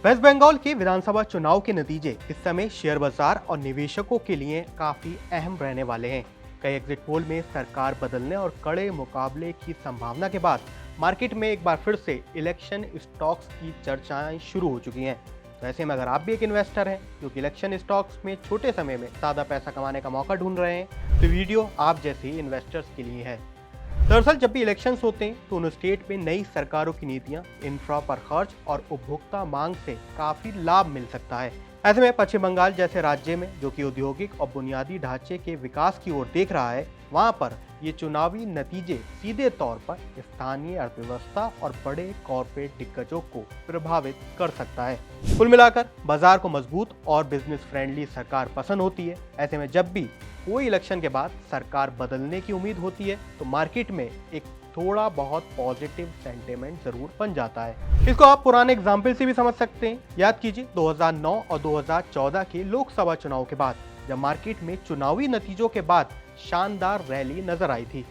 Waste Bengal के विधानसभा चुनाव के नतीजे इस समय शेयर बाजार और निवेशकों के लिए काफी अहम रहने वाले हैं। कई एग्जिट पोल में सरकार बदलने और कड़े मुकाबले की संभावना के बाद मार्केट में एक बार फिर से इलेक्शन स्टॉक्स की चर्चाएं शुरू हो चुकी हैं। तो ऐसे में अगर आप भी एक इन्वेस्टर हैं जो कि इलेक्शन स्टॉक्स में छोटे समय में ज़्यादा पैसा कमाने का मौका ढूंढ रहे हैं, तो वीडियो आप जैसे ही इन्वेस्टर्स के लिए है। दरअसल जब भी इलेक्शंस होते हैं तो उन स्टेट में नई सरकारों की नीतियां, इंफ्रा पर खर्च और उपभोक्ता मांग से काफी लाभ मिल सकता है। ऐसे में पश्चिम बंगाल जैसे राज्य में जो कि औद्योगिक और बुनियादी ढांचे के विकास की ओर देख रहा है, वहां पर ये चुनावी नतीजे सीधे तौर पर स्थानीय अर्थव्यवस्था और बड़े कॉरपोरेट दिग्गजों को प्रभावित कर सकता है। कुल मिलाकर बाजार को मजबूत और बिजनेस फ्रेंडली सरकार पसंद होती है। ऐसे में जब भी कोई इलेक्शन के बाद सरकार बदलने की उम्मीद होती है तो मार्केट में एक थोड़ा बहुत पॉजिटिव सेंटिमेंट जरूर बन जाता है। इसको आप पुराने एग्जाम्पल से भी समझ सकते हैं। याद कीजिए 2009 और 2014 के लोकसभा चुनाव के बाद जब मार्केट में चुनावी नतीजों के बाद शानदार रैली नजर आई थी।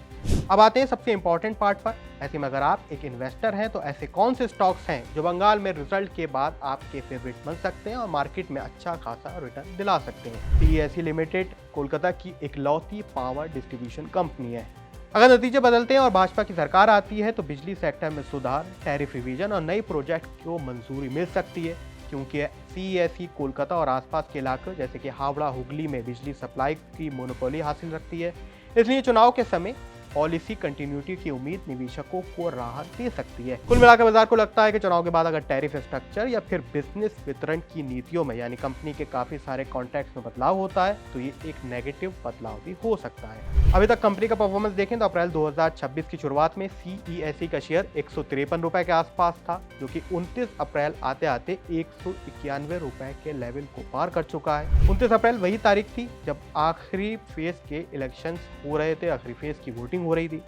अब आते हैं सबसे इंपॉर्टेंट पार्ट पर। ऐसे में अगर आप एक इन्वेस्टर हैं तो ऐसे कौन से स्टॉक्स हैं जो बंगाल में रिजल्ट के बाद आपके फेवरेट बन सकते हैं और मार्केट में अच्छा खासा रिटर्न दिला सकते हैं। सीईएससी लिमिटेड कोलकाता की इकलौती पावर डिस्ट्रीब्यूशन कंपनी है। अगर नतीजे बदलते हैं और भाजपा की सरकार आती है तो बिजली सेक्टर में सुधार, टैरिफ रिवीजन और नई प्रोजेक्ट को मंजूरी मिल सकती है, क्योंकि सीईएससी कोलकाता और आसपास के इलाके जैसे कि हावड़ा, हुगली में बिजली सप्लाई की मोनोपोली हासिल रखती है। इसलिए चुनाव के समय पॉलिसी कंटिन्यूटी की उम्मीद निवेशकों को राहत दे सकती है। कुल मिलाकर बाजार को लगता है कि चुनाव के बाद अगर टैरिफ स्ट्रक्चर या फिर बिजनेस वितरण की नीतियों में यानी कंपनी के काफी सारे कॉन्ट्रैक्ट्स में बदलाव होता है तो ये एक नेगेटिव बदलाव भी हो सकता है। अभी तक कंपनी का परफॉर्मेंस देखें तो अप्रैल 2026 की शुरुआत में सीईएससी का शेयर 153 रुपए के आसपास था, जो कि 29 अप्रैल आते आते 191 रुपए के लेवल को पार कर चुका है। 29 अप्रैल वही तारीख थी जब आखिरी फेज के इलेक्शंस हो रहे थे, आखिरी फेज की वोटिंग हो रही थी।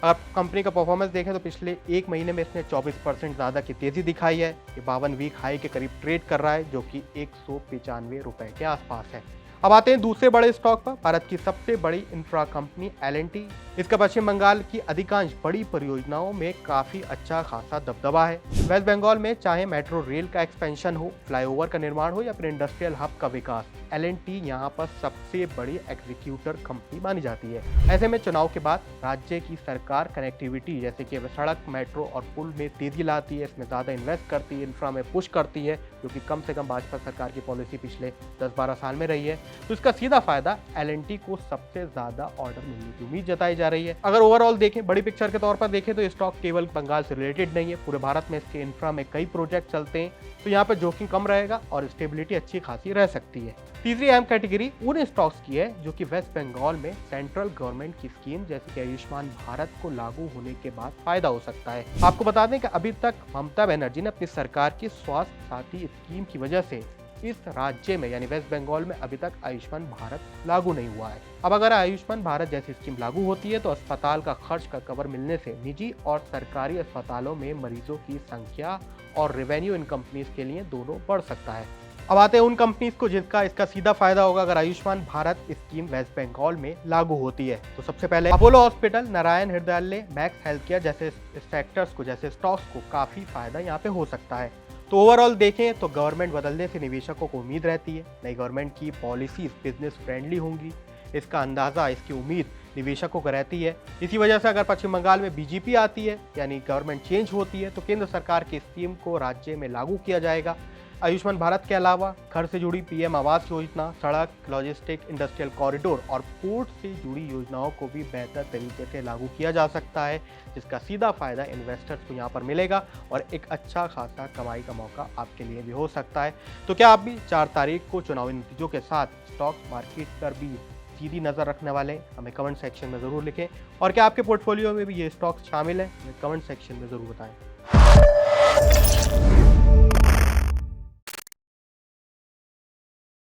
अगर कंपनी का परफॉर्मेंस देखें तो पिछले एक महीने में इसने 24% ज़्यादा की तेजी दिखाई है। ये 52 वीक हाई के करीब ट्रेड कर रहा है, जो कि 195 रुपए के आसपास है। अब आते हैं दूसरे बड़े स्टॉक पर, भारत की सबसे बड़ी इंफ्रा कंपनी L&T। इसका पश्चिम बंगाल की अधिकांश बड़ी परियोजनाओं में काफी अच्छा खासा दबदबा है। वेस्ट बंगाल में चाहे मेट्रो रेल का एक्सपेंशन हो, फ्लाईओवर का निर्माण हो या फिर इंडस्ट्रियल हब का विकास, L&T यहाँ पर सबसे बड़ी एग्जीक्यूटर कंपनी मानी जाती है। ऐसे में चुनाव के बाद राज्य की सरकार कनेक्टिविटी जैसे कि सड़क, मेट्रो और पुल में तेजी लाती है, इसमें ज्यादा इन्वेस्ट करती है, इंफ्रा में पुश करती है, जो कि कम से कम भाजपा सरकार की पॉलिसी पिछले 10-12 साल में रही है। तो इसका सीधा फायदा L&T को सबसे ज्यादा ऑर्डर मिलने की उम्मीद जताई जा रही है। अगर ओवरऑल देखें, बड़ी पिक्चर के तौर पर देखें तो ये स्टॉक केवल बंगाल से रिलेटेड नहीं है, पूरे भारत में इसके इंफ्रा में कई प्रोजेक्ट चलते हैं, तो यहाँ पर जोखिम कम रहेगा और स्टेबिलिटी अच्छी खासी रह सकती है। तीसरी अहम कैटेगरी उन स्टॉक्स की है जो कि वेस्ट बंगाल में सेंट्रल गवर्नमेंट की स्कीम जैसे कि आयुष्मान भारत को लागू होने के बाद फायदा हो सकता है। आपको बता दें कि अभी तक ममता बनर्जी ने अपनी सरकार की स्वास्थ्य साथी स्कीम की वजह से इस राज्य में यानी वेस्ट बंगाल में अभी तक आयुष्मान भारत लागू नहीं हुआ है। अब अगर आयुष्मान भारत जैसी स्कीम लागू होती है तो अस्पताल का खर्च का कवर मिलने से निजी और सरकारी अस्पतालों में मरीजों की संख्या और रेवेन्यू इन कंपनीज के लिए दोनों बढ़ सकता है। अब आते हैं उन कंपनीज को जिसका इसका सीधा फायदा होगा अगर आयुष्मान भारत स्कीम वेस्ट बंगाल में लागू होती है। तो सबसे पहले Apollo hospital, Narayan Hrudayalaya, max health care जैसे सेक्टर्स को, जैसे स्टॉक्स को काफी फायदा यहाँ पे हो सकता है। तो ओवरऑल देखें तो गवर्नमेंट बदलने से निवेशकों को उम्मीद रहती है, नई गवर्नमेंट की पॉलिसीज बिजनेस फ्रेंडली होंगी, इसका अंदाजा, इसकी उम्मीद निवेशकों को रहती है। इसी वजह से अगर पश्चिम बंगाल में बीजेपी आती है यानी गवर्नमेंट चेंज होती है तो केंद्र सरकार की स्कीम को राज्य में लागू किया जाएगा। आयुष्मान भारत के अलावा घर से जुड़ी पीएम आवास योजना, सड़क, लॉजिस्टिक, इंडस्ट्रियल कॉरिडोर और पोर्ट से जुड़ी योजनाओं को भी बेहतर तरीके से लागू किया जा सकता है, जिसका सीधा फायदा इन्वेस्टर्स को यहाँ पर मिलेगा और एक अच्छा खासा कमाई का मौका आपके लिए भी हो सकता है। तो क्या आप भी 4 तारीख को चुनावी नतीजों के साथ स्टॉक मार्केट पर भी सीधी नज़र रखने वाले? हमें कमेंट सेक्शन में ज़रूर लिखें। और क्या आपके पोर्टफोलियो में भी ये स्टॉक्स शामिल है? हमें कमेंट सेक्शन में ज़रूर बताएं।